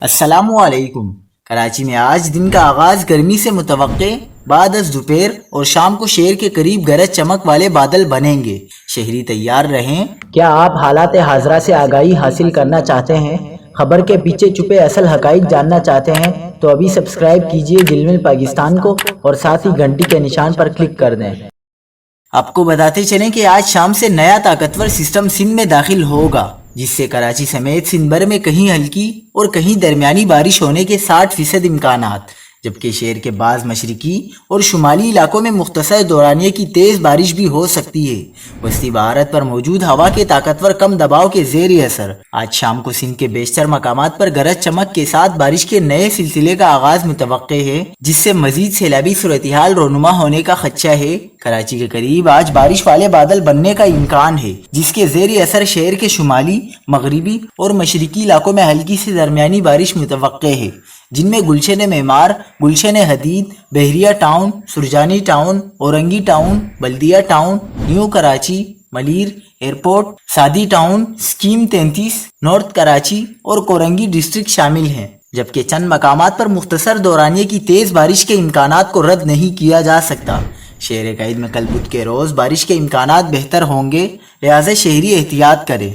السلام علیکم۔ کراچی میں آج دن کا آغاز گرمی سے متوقع، بعد از دوپہر اور شام کو شہر کے قریب گرج چمک والے بادل بنیں گے۔ شہری تیار رہیں۔ کیا آپ حالات حاضرہ سے آگاہی حاصل کرنا چاہتے ہیں؟ خبر کے پیچھے چھپے اصل حقائق جاننا چاہتے ہیں تو ابھی سبسکرائب کیجئے جلمل پاکستان کو اور ساتھ ہی گھنٹی کے نشان پر کلک کر دیں۔ آپ کو بتاتے چلیں کہ آج شام سے نیا طاقتور سسٹم سندھ میں داخل ہوگا، جس سے کراچی سمیت سندھ بھر میں کہیں ہلکی اور کہیں درمیانی بارش ہونے کے 60% امکانات، جبکہ شہر کے بعض مشرقی اور شمالی علاقوں میں مختصر دورانیے کی تیز بارش بھی ہو سکتی ہے۔ وسطی بھارت پر موجود ہوا کے طاقتور کم دباؤ کے زیر اثر آج شام کو سندھ کے بیشتر مقامات پر گرج چمک کے ساتھ بارش کے نئے سلسلے کا آغاز متوقع ہے، جس سے مزید سیلابی صورتحال رونما ہونے کا خدشہ ہے۔ کراچی کے قریب آج بارش والے بادل بننے کا امکان ہے، جس کے زیر اثر شہر کے شمالی، مغربی اور مشرقی علاقوں میں ہلکی سے درمیانی بارش متوقع ہے، جن میں گلشن معمار، Gulshan Hadeed, Bahria town, Surjani town, Orangi town, Baldia town, New Karachi, Malir airport, Saadi town, scheme 33، North Karachi اور کورنگی ڈسٹرکٹ شامل ہیں، جبکہ چند مقامات پر مختصر دورانیے کی تیز بارش کے امکانات کو رد نہیں کیا جا سکتا۔ شہر قائد میں کل بدھ کے روز بارش کے امکانات بہتر ہوں گے، لہٰذا شہری احتیاط کریں۔